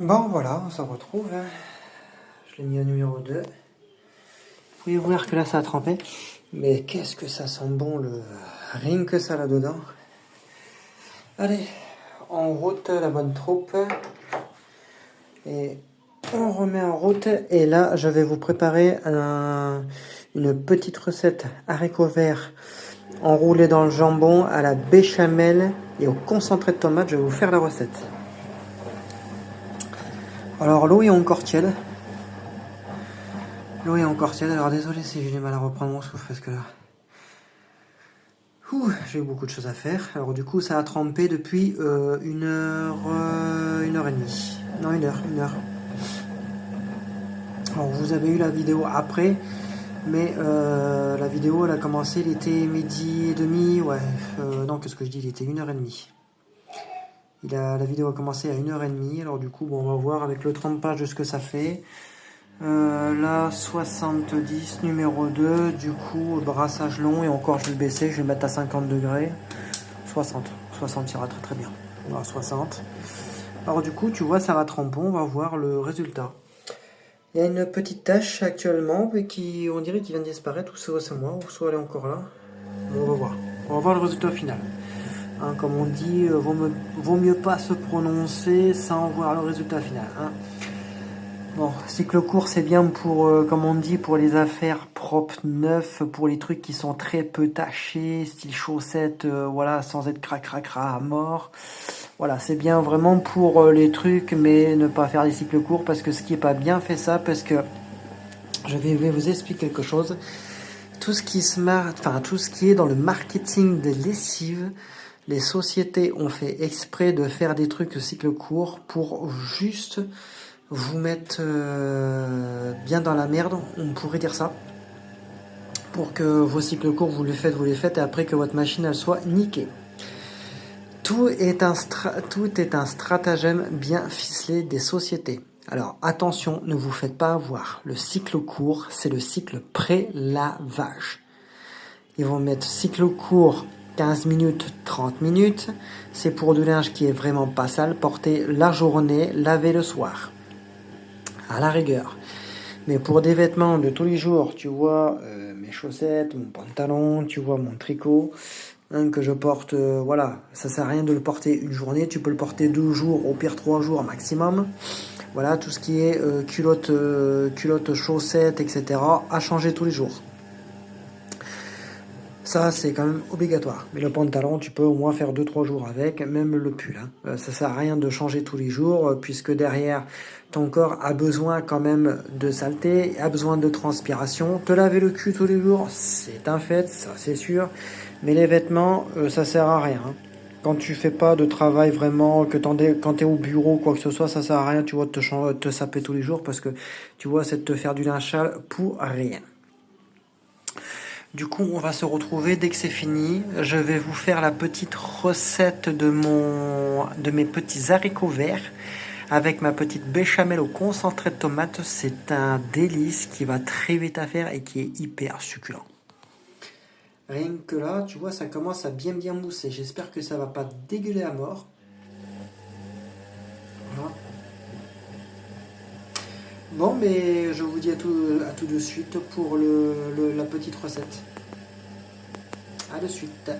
Bon voilà, on se retrouve. Je l'ai mis au numéro 2. Vous pouvez voir que là ça a trempé. Mais qu'est-ce que ça sent bon le rien que ça là-dedans. Allez, en route la bonne troupe. Et on remet en route. Et là je vais vous préparer une petite recette haricots verts enroulés dans le jambon à la béchamel et au concentré de tomate. Je vais vous faire la recette. Alors l'eau est encore tiède. L'eau est encore tiède, alors désolé si j'ai du mal à reprendre mon souffle parce que là... j'ai eu beaucoup de choses à faire. Alors du coup ça a trempé depuis 1h30. Non, une heure. Alors vous avez eu la vidéo après, mais la vidéo elle a commencé, il était 12h30, ouais. Non, qu'est-ce que je dis, il était 1h30. La vidéo a commencé à 1h30, alors du coup bon, on va voir avec le trempage de ce que ça fait. Là 70 numéro 2, du coup brassage long, et encore je vais le baisser, je vais le mettre à 50 degrés. 60 ira très très bien. Voilà, 60. Alors du coup tu vois ça va tremper, on va voir le résultat. Il y a une petite tache actuellement qui on dirait qu'il vient de disparaître, ou soit c'est moi ou soit elle est encore là. On va voir le résultat final. Hein, comme on dit, vaut mieux pas se prononcer sans voir le résultat final, hein. Bon, cycle court c'est bien pour, comme on dit, pour les affaires propres, neufs, pour les trucs qui sont très peu tachés, style chaussettes, voilà, sans être cracra à mort. Voilà, c'est bien vraiment pour les trucs, mais ne pas faire des cycles courts, parce que ce qui est pas bien, fait ça, parce que je vais vous expliquer quelque chose. Tout ce qui est dans le marketing des lessives, les sociétés ont fait exprès de faire des trucs de cycle court pour juste vous mettre bien dans la merde, on pourrait dire ça, pour que vos cycles courts vous les faites, et après que votre machine elle soit niquée. Tout est un stratagème bien ficelé des sociétés. Alors attention, ne vous faites pas avoir. Le cycle court, c'est le cycle pré-lavage. Ils vont mettre cycle court 15 minutes, 30 minutes. C'est pour du linge qui est vraiment pas sale, porté la journée, lavé le soir. À la rigueur. Mais pour des vêtements de tous les jours, tu vois mes chaussettes, mon pantalon, tu vois mon tricot, hein, que je porte, voilà, ça sert à rien de le porter une journée, tu peux le porter 2 jours, au pire 3 jours maximum. Voilà, tout ce qui est culotte, chaussettes, etc., à changer tous les jours. Ça, c'est quand même obligatoire. Mais le pantalon, tu peux au moins faire 2-3 jours avec, même le pull, hein. Ça sert à rien de changer tous les jours, puisque derrière, ton corps a besoin quand même de saleté, a besoin de transpiration. Te laver le cul tous les jours, c'est un fait, ça c'est sûr. Mais les vêtements, ça sert à rien, hein. Quand tu fais pas de travail vraiment, quand tu es au bureau, quoi que ce soit, ça sert à rien, tu vois, de te saper tous les jours, parce que, tu vois, c'est de te faire du linge sale pour rien. Du coup, on va se retrouver dès que c'est fini. Je vais vous faire la petite recette de mes petits haricots verts avec ma petite béchamel au concentré de tomate. C'est un délice qui va très vite à faire et qui est hyper succulent. Rien que là, tu vois, ça commence à bien mousser. J'espère que ça va pas dégueuler à mort. Voilà. Bon, mais je vous dis à tout de suite pour la petite recette. À de suite.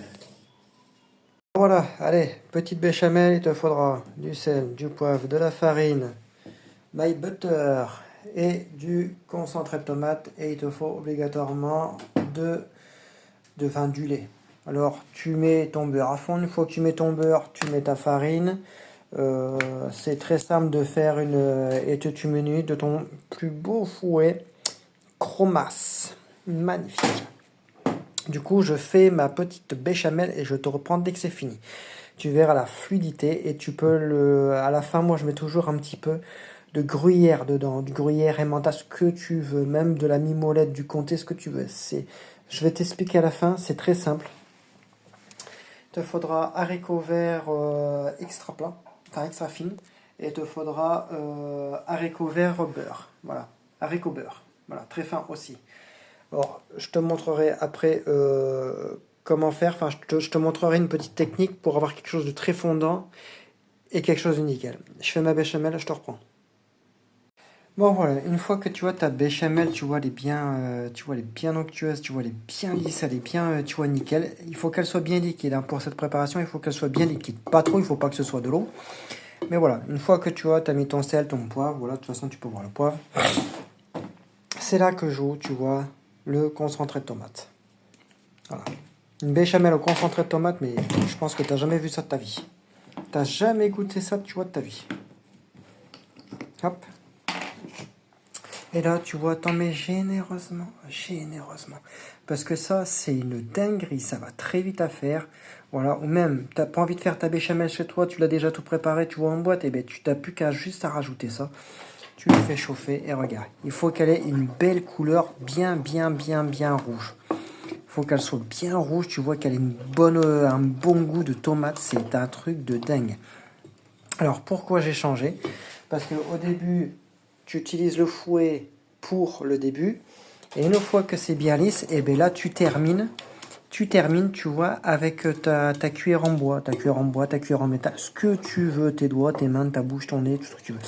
Voilà, allez, petite béchamel, il te faudra du sel, du poivre, de la farine, my butter et du concentré de tomate, et il te faut obligatoirement du lait. Alors tu mets ton beurre à fond, une fois que tu mets ton beurre, tu mets ta farine. C'est très simple de faire et tu munis de ton plus beau fouet Chromas. Magnifique. Du coup, je fais ma petite béchamel et je te reprends dès que c'est fini. Tu verras la fluidité, et tu peux à la fin, moi je mets toujours un petit peu de gruyère dedans, du gruyère emmental, ce que tu veux, même de la mimolette, du comté, ce que tu veux. Je vais t'expliquer à la fin, c'est très simple. Il te faudra haricots verts extra plat, enfin extra fin, et il te faudra haricots verts beurre. Voilà, haricots beurre. Voilà, très fin aussi. Alors, je te montrerai après comment faire. Enfin, je te montrerai une petite technique pour avoir quelque chose de très fondant et quelque chose de nickel. Je fais ma béchamel, je te reprends. Bon voilà, une fois que tu vois ta béchamel, tu vois, elle est bien onctueuse, tu vois, elle est bien lisse, elle est bien, tu vois, nickel. Il faut qu'elle soit bien liquide, hein. Pour cette préparation, il faut qu'elle soit bien liquide. Pas trop, il faut pas que ce soit de l'eau. Mais voilà, une fois que tu vois, tu as mis ton sel, ton poivre, voilà, de toute façon, tu peux voir le poivre. C'est là que joue, tu vois, le concentré de tomate. Voilà. Une béchamel au concentré de tomate, mais je pense que tu n'as jamais vu ça de ta vie. Tu n'as jamais goûté ça, tu vois, de ta vie. Hop. Et là, tu vois, t'en mets généreusement, généreusement. Parce que ça, c'est une dinguerie, ça va très vite à faire. Voilà, ou même, t'as pas envie de faire ta béchamel chez toi, tu l'as déjà tout préparé, tu vois en boîte, et ben tu t'as plus qu'à juste à rajouter ça. Tu le fais chauffer, et regarde, il faut qu'elle ait une belle couleur bien rouge. Il faut qu'elle soit bien rouge, tu vois qu'elle ait un bon goût de tomate, c'est un truc de dingue. Alors, pourquoi j'ai changé? Parce qu'au début, tu utilises le fouet pour le début. Et une fois que c'est bien lisse, et bien là, tu termines, tu vois, avec ta cuillère en bois, ta cuillère en métal, ce que tu veux, tes doigts, tes mains, ta bouche, ton nez, tout ce que tu veux.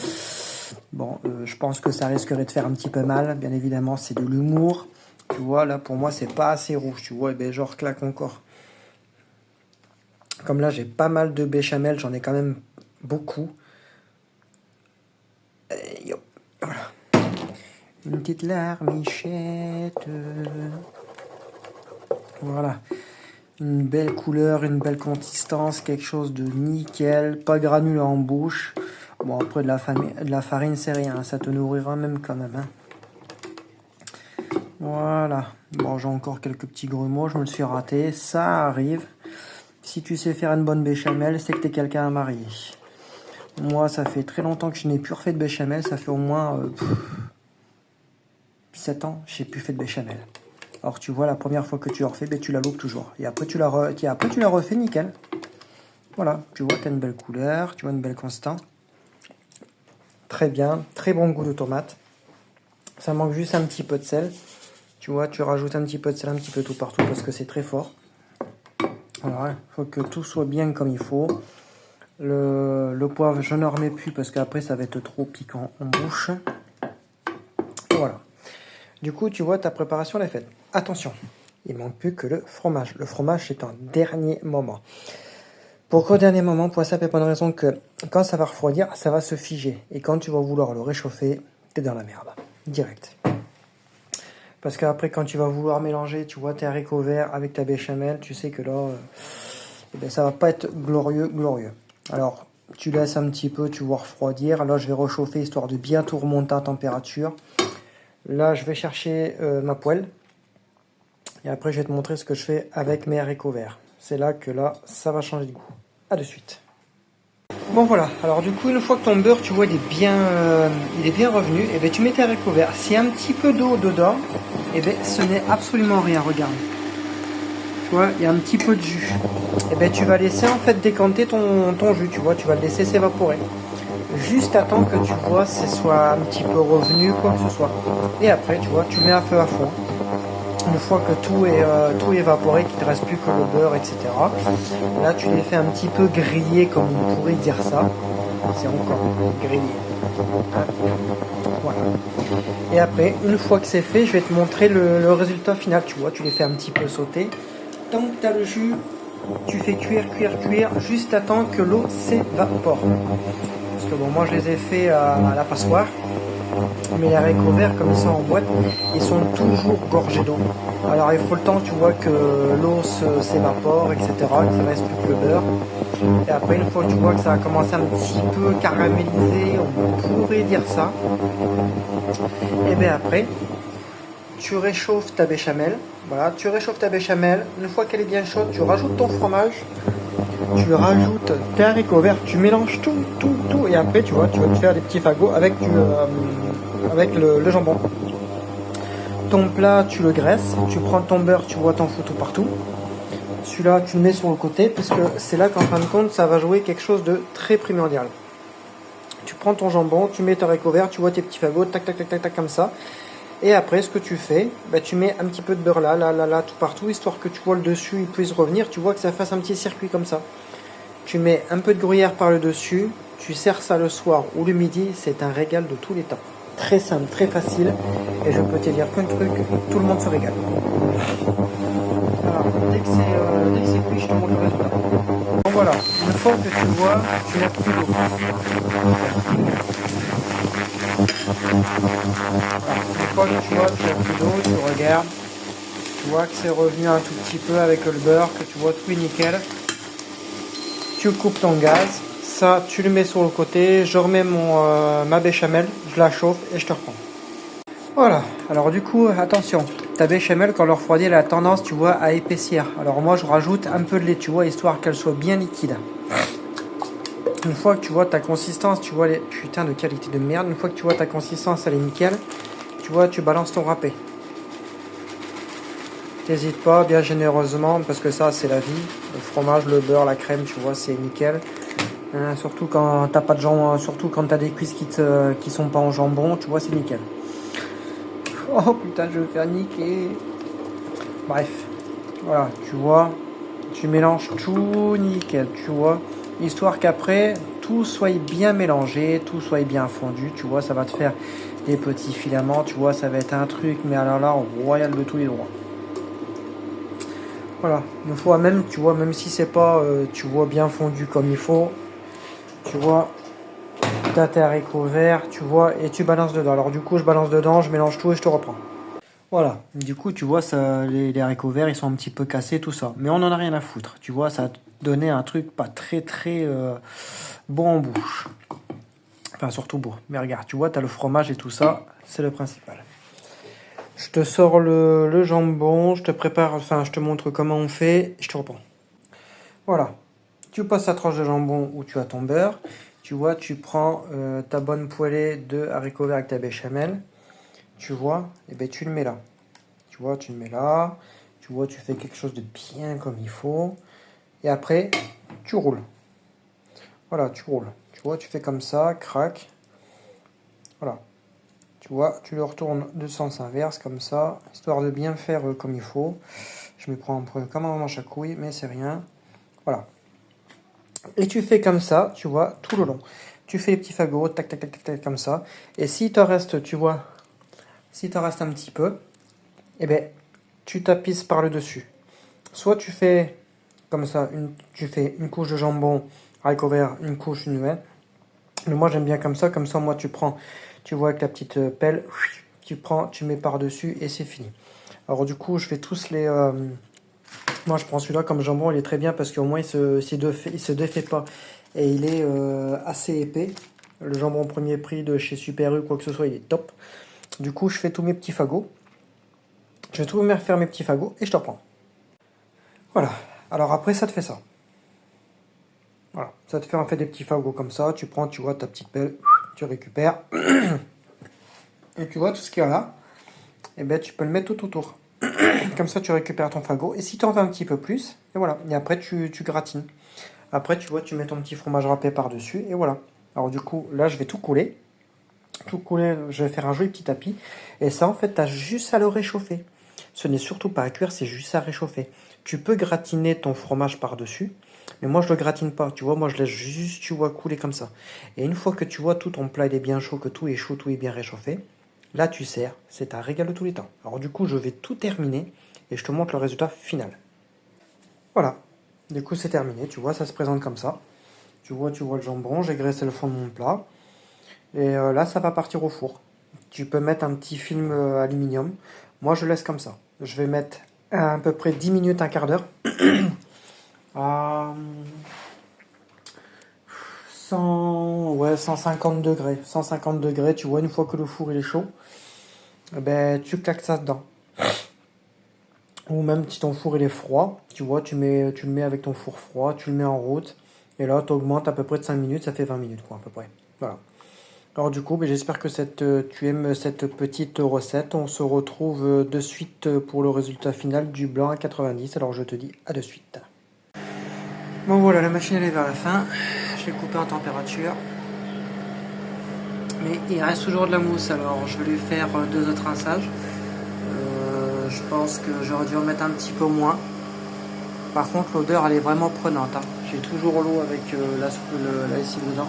Bon, je pense que ça risquerait de faire un petit peu mal. Bien évidemment, c'est de l'humour. Tu vois, là, pour moi, c'est pas assez rouge. Tu vois, et bien, je reclaque encore. Comme là, j'ai pas mal de béchamel, j'en ai quand même beaucoup. Et hop, voilà. Une petite larmichette. Voilà. Une belle couleur, une belle consistance, quelque chose de nickel. Pas granuleux en bouche. Bon, après, de la farine, c'est rien. Ça te nourrira même quand même. Hein. Voilà. Bon, j'ai encore quelques petits grumeaux. Je me le suis raté. Ça arrive. Si tu sais faire une bonne béchamel, c'est que tu es quelqu'un à marier. Moi, ça fait très longtemps que je n'ai plus refait de béchamel. Ça fait au moins 7 ans que je n'ai plus fait de béchamel. Alors tu vois, la première fois que tu la refais, ben, tu la loupes toujours. Et après tu la refais nickel. Voilà, tu vois, tu as une belle couleur, tu vois une belle consistance. Très bien, très bon goût de tomate. Ça manque juste un petit peu de sel. Tu vois, tu rajoutes un petit peu de sel, un petit peu tout partout parce que c'est très fort. Voilà, il faut que tout soit bien comme il faut. Le poivre, je n'en remets plus parce qu'après ça va être trop piquant en bouche. Voilà. Du coup, tu vois, ta préparation elle est faite. Attention, il ne manque plus que le fromage. Le fromage, c'est un dernier moment. Pourquoi au dernier moment? Pour la simple et bonne raison que quand ça va refroidir, ça va se figer. Et quand tu vas vouloir le réchauffer, t'es dans la merde. Direct. Parce qu'après, quand tu vas vouloir mélanger, tu vois, tes haricots verts avec ta béchamel, tu sais que là, ça va pas être glorieux. Alors, tu laisses un petit peu, tu vois, refroidir. Là, je vais réchauffer histoire de bien tout remonter à température. Là, je vais chercher ma poêle. Et après, je vais te montrer ce que je fais avec mes haricots verts. C'est là que là, ça va changer de goût. A de suite. Bon voilà, alors du coup, une fois que ton beurre, tu vois, il est bien revenu, et bien tu mets tes haricots verts. S'il y a un petit peu d'eau dedans, et bien ce n'est absolument rien, regarde. Tu vois, il y a un petit peu de jus. Et bien tu vas laisser en fait décanter ton jus, tu vois, tu vas le laisser s'évaporer. Juste à temps que tu vois, ce soit un petit peu revenu, quoi que ce soit. Et après, tu vois, tu mets à feu à fond. Une fois que tout est évaporé, qu'il ne te reste plus que le beurre, etc. Là, tu les fais un petit peu griller, comme on pourrait dire ça. C'est encore grillé. Voilà. Et après, une fois que c'est fait, je vais te montrer le résultat final. Tu vois, tu les fais un petit peu sauter. Tant que tu as le jus, tu fais cuire, juste à temps que l'eau s'évapore. Parce que bon, moi, je les ai fait à la passoire. Mais les haricots verts, comme ils sont en boîte, ils sont toujours gorgés d'eau. Alors il faut le temps, tu vois, que l'eau s'évapore, etc., qu'il ne reste plus que le beurre. Et après, une fois que tu vois que ça a commencé un petit peu caramélisé, on pourrait dire ça. Et bien après, tu réchauffes ta béchamel. Voilà, tu réchauffes ta béchamel. Une fois qu'elle est bien chaude, tu rajoutes ton fromage. Tu rajoutes tes haricots verts, tu mélanges tout, et après tu vois, tu vas te faire des petits fagots avec le jambon. Ton plat, tu le graisses, tu prends ton beurre, tu vois, t'en fous tout partout. Celui-là, tu le mets sur le côté, parce que c'est là qu'en fin de compte, ça va jouer quelque chose de très primordial. Tu prends ton jambon, tu mets tes haricots verts, tu vois tes petits fagots, tac, comme ça. Et après, ce que tu fais, bah, tu mets un petit peu de beurre là, tout partout, histoire que tu vois le dessus, il puisse revenir. Tu vois que ça fasse un petit circuit comme ça. tu mets un peu de gruyère par le dessus, tu sers ça le soir ou le midi, c'est un régal de tous les temps. Très simple, très facile, et je peux te dire qu'un truc, tout le monde se régale. Alors, dès que c'est cuit, je te montre le résultat. Donc voilà, une fois que tu vois, tu n'as plus d'eau. Voilà. Une fois que tu vois, tu n'as plus d'eau, tu regardes, tu vois que c'est revenu un tout petit peu avec le beurre, que tu vois tout est nickel. Tu coupes ton gaz, ça tu le mets sur le côté, je remets ma béchamel, je la chauffe et je te reprends. Voilà, alors du coup, attention, ta béchamel quand elle refroidit, elle a tendance, tu vois, à épaissir. Alors moi je rajoute un peu de lait, tu vois, histoire qu'elle soit bien liquide. Une fois que tu vois ta consistance, tu vois les putains de qualité de merde, une fois que tu vois ta consistance, elle est nickel, tu vois, tu balances ton râpé. N'hésite pas, bien généreusement, parce que ça c'est la vie. Le fromage, le beurre, la crème, tu vois, c'est nickel. Surtout quand t'as pas de jambon, surtout quand t'as des cuisses qui sont pas en jambon, tu vois, c'est nickel. Oh putain, je vais me faire niquer. Bref, voilà, tu vois, tu mélanges tout nickel, tu vois, histoire qu'après tout soit bien mélangé, tout soit bien fondu, tu vois, ça va te faire des petits filaments, tu vois, ça va être un truc, mais alors là, royal de tous les droits. Voilà, une fois même, tu vois, même si c'est pas, tu vois, bien fondu comme il faut, tu vois, t'as tes haricots verts, tu vois, et tu balances dedans. Alors du coup, je balance dedans, je mélange tout et je te reprends. Voilà, du coup, tu vois, ça, les haricots verts, ils sont un petit peu cassés, tout ça. Mais on en a rien à foutre, tu vois, ça a donné un truc pas très très bon en bouche. Enfin, surtout beau. Mais regarde, tu vois, t'as le fromage et tout ça, c'est le principal. Je te sors le jambon, je te prépare, enfin, je te montre comment on fait, et je te reprends. Voilà, tu passes ta tranche de jambon où tu as ton beurre. Tu vois, tu prends ta bonne poêlée de haricots verts avec ta béchamel. Tu vois, et ben tu le mets là. Tu vois, tu le mets là. Tu vois, tu fais quelque chose de bien comme il faut. Et après, tu roules. Voilà, tu roules. Tu vois, tu fais comme ça, crac. Voilà. Tu vois, tu le retournes de sens inverse comme ça, histoire de bien faire comme il faut. Je me prends un peu comme un manche à couilles, mais c'est rien. Voilà. Et tu fais comme ça, tu vois, tout le long. Tu fais les petits fagots, tac, tac, tac, tac, tac, comme ça. Et s'il te reste, tu vois, s'il te reste un petit peu, eh ben, tu tapisses par le dessus. Soit tu fais comme ça, tu fais une couche de jambon, haricots verts, une couche, une nouvelle. Mais moi j'aime bien comme ça, moi tu prends, tu vois avec la petite pelle, tu prends, tu mets par dessus et c'est fini. Alors du coup je fais tous les... moi je prends celui-là comme jambon, il est très bien parce qu'au moins il se défait pas et il est assez épais. Le jambon premier prix de chez Super U, quoi que ce soit, il est top. Du coup je fais tous mes petits fagots. Je vais tout faire mes petits fagots et je te reprends. Voilà, alors après ça te fait ça. Voilà, ça te fait en fait des petits fagots comme ça. Tu prends, tu vois, ta petite pelle, tu récupères. Et tu vois tout ce qu'il y a là, et ben tu peux le mettre tout autour. Comme ça, tu récupères ton fagot. Et si tu en veux un petit peu plus, et voilà. Et après, tu gratines. Après, tu vois, tu mets ton petit fromage râpé par-dessus, et voilà. Alors du coup, là, je vais tout couler. Tout couler, je vais faire un joli petit tapis. Et ça, en fait, tu as juste à le réchauffer. Ce n'est surtout pas à cuire, c'est juste à réchauffer. Tu peux gratiner ton fromage par-dessus. Mais moi, je le gratine pas. Tu vois, moi, je laisse juste, tu vois, couler comme ça. Et une fois que tu vois, tout ton plat il est bien chaud, que tout est chaud, tout est bien réchauffé, là, tu sers. C'est un régal de tous les temps. Alors du coup, je vais tout terminer et je te montre le résultat final. Voilà. Du coup, c'est terminé. Tu vois, ça se présente comme ça. Tu vois le jambon. J'ai graissé le fond de mon plat. Et là, ça va partir au four. Tu peux mettre un petit film aluminium. Moi, je laisse comme ça. Je vais mettre à peu près 10 minutes, un quart d'heure. À 150 degrés. 150 degrés, tu vois, une fois que le four il est chaud, eh ben, tu claques ça dedans. Ou même si ton four il est froid, tu vois, tu le mets avec ton four froid, tu le mets en route. Et là, tu augmentes à peu près de 5 minutes, ça fait 20 minutes, quoi, à peu près. Voilà. Alors du coup, ben, j'espère que tu aimes cette petite recette. On se retrouve de suite pour le résultat final du blanc à 90. Alors je te dis à de suite. Bon voilà, la machine elle est vers la fin. Je l'ai coupée en température. Mais il reste toujours de la mousse, alors je vais lui faire 2 autres rinçages. Je pense que j'aurais dû en mettre un petit peu moins. Par contre, l'odeur elle est vraiment prenante. Hein. J'ai toujours l'eau avec la lessive dedans.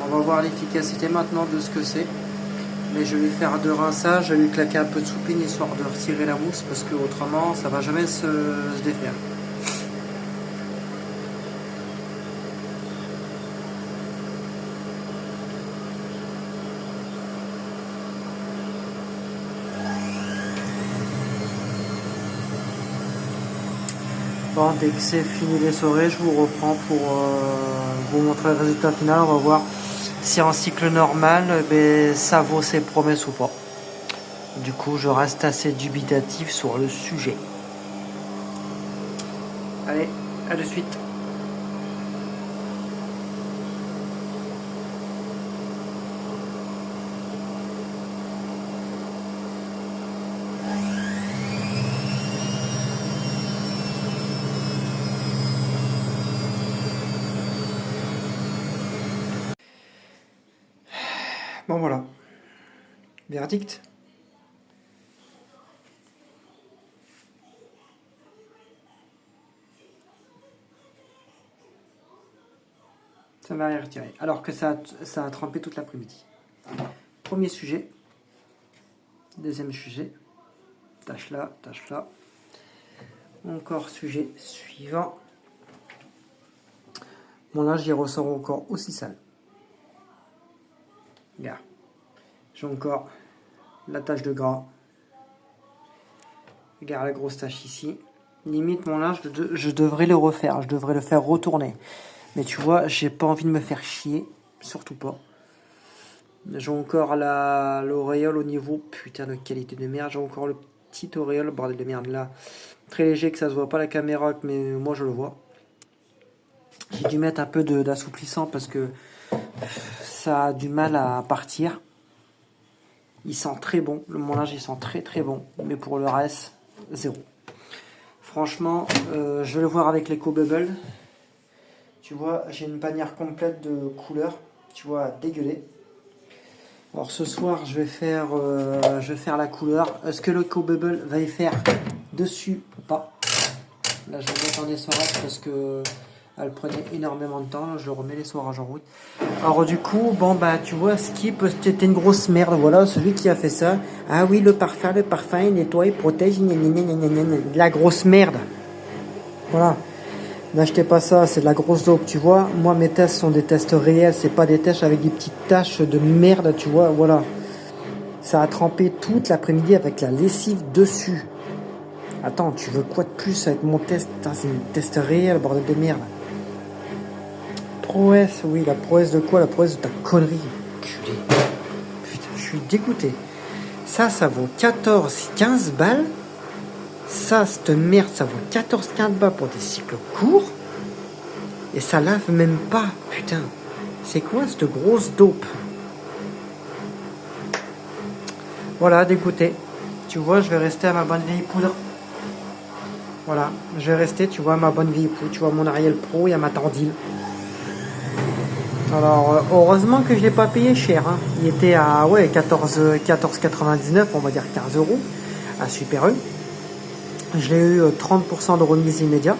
On va voir l'efficacité maintenant de ce que c'est. Mais je vais faire deux rinçages, je vais lui claquer un peu de soupline histoire de retirer la mousse parce que autrement ça va jamais se défaire. Bon, dès que c'est fini d'essorer, je vous reprends pour vous montrer le résultat final. On va voir si en cycle normal, ça vaut ses promesses ou pas. Du coup, je reste assez dubitatif sur le sujet. Allez, à de suite. Bon voilà. Verdict. Ça va y retirer. Alors que ça a trempé toute l'après-midi. Premier sujet. Deuxième sujet. Tâche là, tâche là. Encore sujet suivant. Mon linge il ressort encore aussi sale. Regarde. J'ai encore la tache de gras. Regarde la grosse tache ici. Limite mon linge, je devrais le refaire. Je devrais le faire retourner. Mais tu vois, j'ai pas envie de me faire chier. Surtout pas. J'ai encore l'auréole au niveau. Putain de qualité de merde. J'ai encore le petit auréole, bordel de merde là. Très léger que ça se voit pas à la caméra, mais moi je le vois. J'ai dû mettre un peu d'assouplissant parce que ça a du mal à partir. Il sent très bon. Mon linge il sent très très bon. Mais pour le reste, zéro. Franchement, je vais le voir avec l'Eco Bubble. Tu vois, j'ai une panière complète de couleurs. Tu vois, dégueulé. Alors ce soir, je vais faire la couleur. Est-ce que l'Eco Bubble va y faire dessus ou pas? Là, je vais mettre en essorage parce que elle prenait énormément de temps. Je remets l'essorage en route. Alors du coup, bon bah tu vois, Skip, c'était une grosse merde. Voilà, celui qui a fait ça. Ah oui, le parfum, il nettoie, il protège. La grosse merde. Voilà. N'achetez pas ça, c'est de la grosse dope, tu vois. Moi, mes tests sont des tests réels, c'est pas des tests avec des petites taches de merde, tu vois. Voilà. Ça a trempé toute l'après-midi avec la lessive dessus. Attends, tu veux quoi de plus avec mon test? C'est un test réel, bordel de merde. Prouesse, oui, la prouesse de quoi? La prouesse de ta connerie. Culé. Putain, je suis dégoûté. Ça vaut 14-15 balles. Ça, cette merde, ça vaut 14-15 balles pour des cycles courts. Et ça lave même pas, putain. C'est quoi cette grosse dope? Voilà, dégoûté. Tu vois, je vais rester à ma bonne vieille poudre. Voilà, je vais rester, tu vois, à ma bonne vieille poudre. Tu vois, mon Ariel Pro et à ma Tandil. Alors, heureusement que je ne l'ai pas payé cher. Hein. Il était à 14,99, on va dire 15 euros, à Super U. Je l'ai eu 30% de remise immédiat.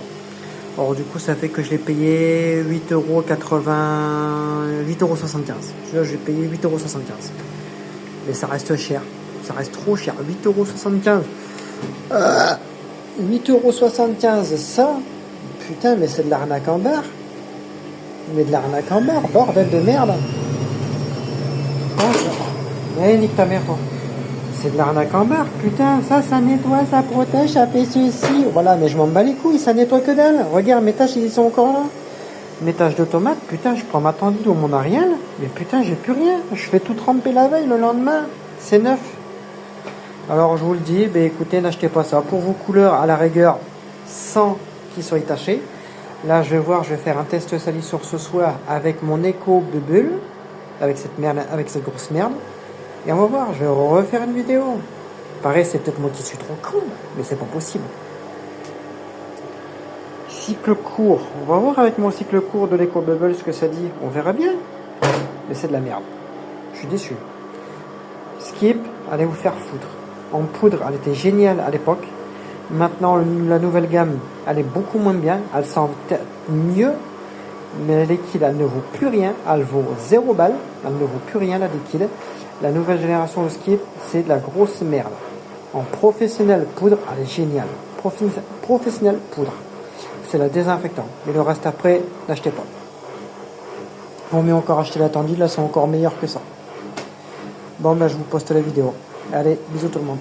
Alors du coup, ça fait que je l'ai payé 8,75 €. Je l'ai payé 8,75 €. Mais ça reste cher. Ça reste trop cher. 8,75 €. 8,75 €, ça. Putain, mais c'est de l'arnaque en barre. Mais de l'arnaque en barre, bordel de merde. Mais nique ta mère, toi. C'est de l'arnaque en barre, putain, ça nettoie, ça protège, ça fait ceci. Voilà, mais je m'en bats les couilles, ça nettoie que dalle. Regarde, mes taches, ils sont encore là. Mes taches de tomates, putain, je prends ma Tandil ou mon Ariel, mais putain, j'ai plus rien. Je fais tout tremper la veille, le lendemain, c'est neuf. Alors, je vous le dis, écoutez, n'achetez pas ça. Pour vos couleurs, à la rigueur, sans qu'ils soient tachés. Là, je vais faire un test salissure ce soir avec mon Eco Bubble, avec cette merde, avec cette grosse merde. Et on va voir, je vais refaire une vidéo. Pareil, c'est peut-être moi qui suis trop con, mais c'est pas possible. Cycle court. On va voir avec mon cycle court de l'Eco Bubble ce que ça dit. On verra bien. Mais c'est de la merde. Je suis déçu. Skip, allez vous faire foutre. En poudre, elle était géniale à l'époque. Maintenant, la nouvelle gamme, elle est beaucoup moins bien. Elle semble mieux, mais la liquide, elle ne vaut plus rien. Elle vaut 0 balles. Elle ne vaut plus rien, la liquide. La nouvelle génération de Skip, c'est de la grosse merde. En professionnel poudre, elle est géniale. Professionnel poudre. C'est la désinfectant. Mais le reste après, n'achetez pas. Vaut mieux encore acheter la Tandil, là c'est encore meilleur que ça. Bon, ben je vous poste la vidéo. Allez, bisous tout le monde.